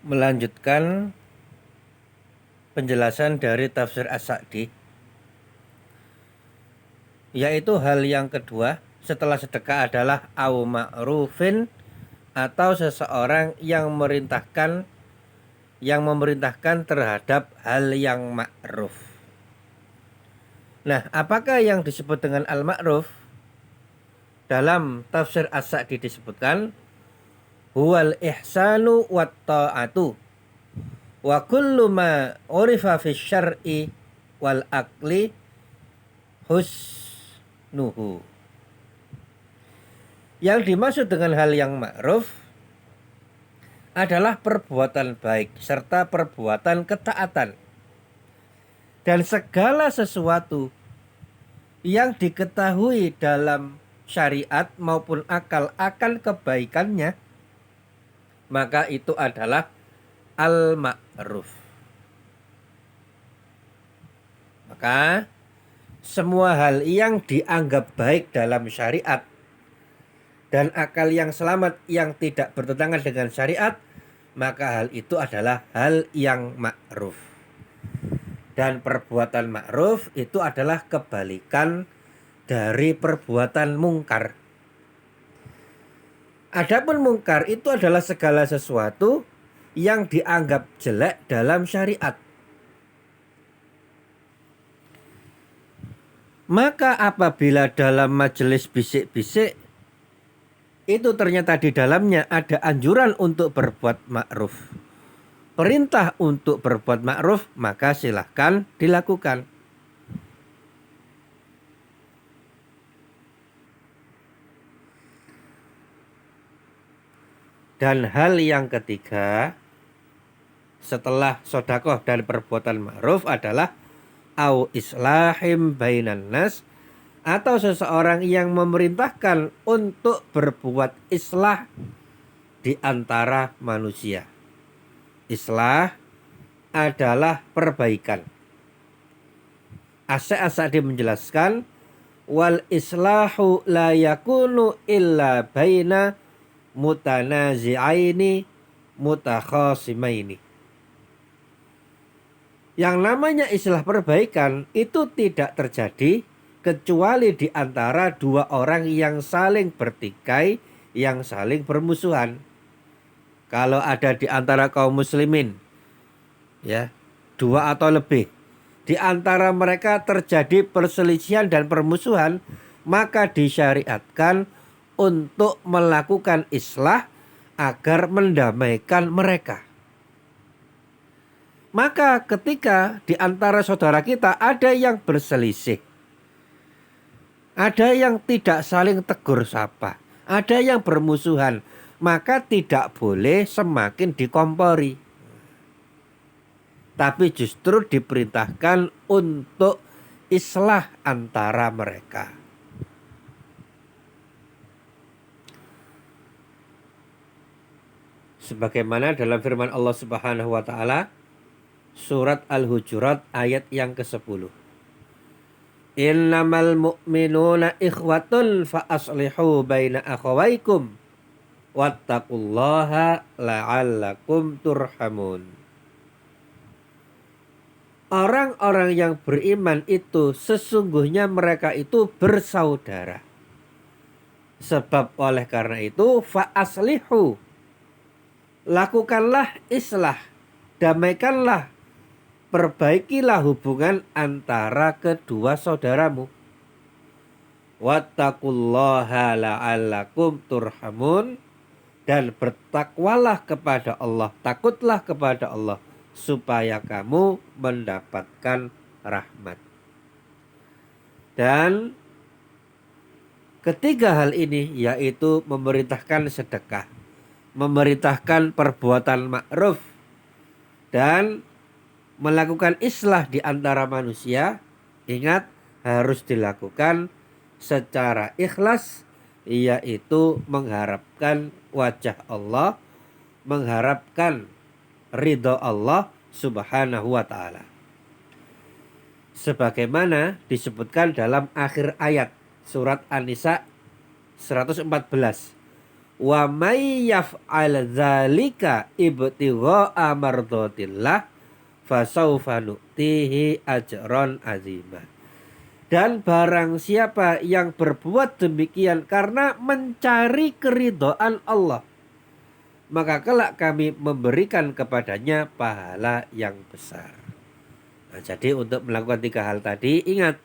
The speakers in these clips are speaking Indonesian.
melanjutkan penjelasan dari tafsir As-Sa'di, yaitu hal yang kedua setelah sedekah adalah au ma'rufin, atau seseorang yang memerintahkan terhadap hal yang ma'ruf. Nah, apakah yang disebut dengan al-ma'ruf? Dalam tafsir As-Sa'di disebutkan huwal ihsanu wat ta'atu wa kullu ma urifa fi syar'i wal aqli husnuhu. Yang dimaksud dengan hal yang ma'ruf adalah perbuatan baik serta perbuatan ketaatan, dan segala sesuatu yang diketahui dalam syariat maupun akal akan kebaikannya, maka itu adalah al-ma'ruf. Maka semua hal yang dianggap baik dalam syariat dan akal yang selamat yang tidak bertentangan dengan syariat, maka hal itu adalah hal yang ma'ruf. Dan perbuatan ma'ruf itu adalah kebalikan dari perbuatan mungkar. Adapun mungkar itu adalah segala sesuatu yang dianggap jelek dalam syariat. Maka apabila dalam majelis bisik-bisik itu ternyata di dalamnya ada anjuran untuk berbuat ma'ruf, perintah untuk berbuat ma'ruf, maka silahkan dilakukan. Dan hal yang ketiga setelah sodakoh dan perbuatan ma'ruf adalah au islahim bainan nas, atau seseorang yang memerintahkan untuk berbuat islah di antara manusia. Islah adalah perbaikan. As-Sa'di menjelaskan wal islahu la yakunu illa baina mutanazi'aini mutakhasimaini. Yang namanya islah perbaikan itu tidak terjadi kecuali di antara dua orang yang saling bertikai, yang saling bermusuhan. Kalau ada di antara kaum muslimin, ya, dua atau lebih, di antara mereka terjadi perselisihan dan permusuhan, maka disyariatkan untuk melakukan islah agar mendamaikan mereka. Maka ketika di antara saudara kita ada yang berselisih, ada yang tidak saling tegur sapa, ada yang bermusuhan, maka tidak boleh semakin dikompori, tapi justru diperintahkan untuk islah antara mereka. Sebagaimana dalam firman Allah Subhanahu wa taala surat Al-Hujurat ayat yang ke-10. Innamal mu'minuna ikhwatun fa aslihu baina akhawaikum wattaqullaha la'allakum turhamun. Orang-orang yang beriman itu sesungguhnya mereka itu bersaudara. Sebab oleh karena itu fa aslihu, lakukanlah islah, damaikanlah, perbaikilah hubungan antara kedua saudaramu. Wattaqullaha la'allakum turhamun, dan bertakwalah kepada Allah, takutlah kepada Allah supaya kamu mendapatkan rahmat. Dan ketiga hal ini yaitu memerintahkan sedekah, memerintahkan perbuatan ma'ruf, dan melakukan islah di antara manusia. Ingat, harus dilakukan secara ikhlas, yaitu mengharapkan wajah Allah, mengharapkan ridho Allah Subhanahu wa ta'ala. Sebagaimana disebutkan dalam akhir ayat surat An-Nisa 114. Wa may yaf'al dzalika ibtigha'a mardhatillah fasaufa nu'tihi ajran azima. Dan barang siapa yang berbuat demikian karena mencari keridhaan Allah, maka kelak kami memberikan kepadanya pahala yang besar. Nah, jadi untuk melakukan 3 hal tadi, ingat,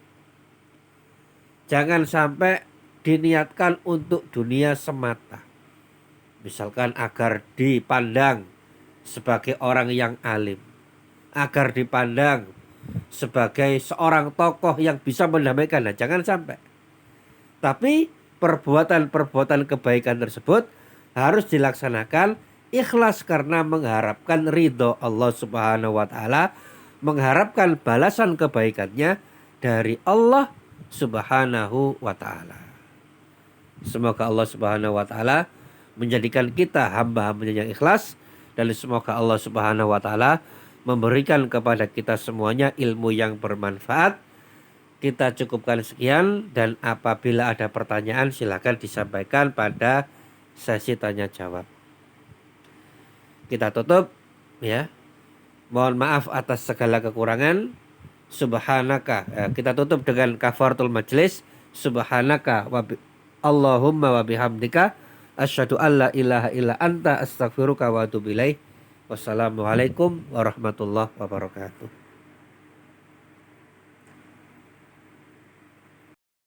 jangan sampai diniatkan untuk dunia semata. Misalkan agar dipandang sebagai orang yang alim, agar dipandang sebagai seorang tokoh yang bisa mendamaikan. Nah, jangan sampai. Tapi perbuatan-perbuatan kebaikan tersebut harus dilaksanakan ikhlas karena mengharapkan ridho Allah Subhanahu wa taala, mengharapkan balasan kebaikannya dari Allah Subhanahu wa taala. Semoga Allah Subhanahu wa taala menjadikan kita hamba-hambanya yang ikhlas, dan semoga Allah Subhanahu wa taala memberikan kepada kita semuanya ilmu yang bermanfaat. Kita cukupkan sekian, dan apabila ada pertanyaan silakan disampaikan pada sesi tanya jawab. Kita tutup ya. Mohon maaf atas segala kekurangan. Subhanaka. Kita tutup dengan kafaratul majlis. Subhanaka Allahumma wa bihamdika asyhadu alla ilaha illa anta astaghfiruka wa atubu ilaik. Wassalamualaikum warahmatullahi wabarakatuh.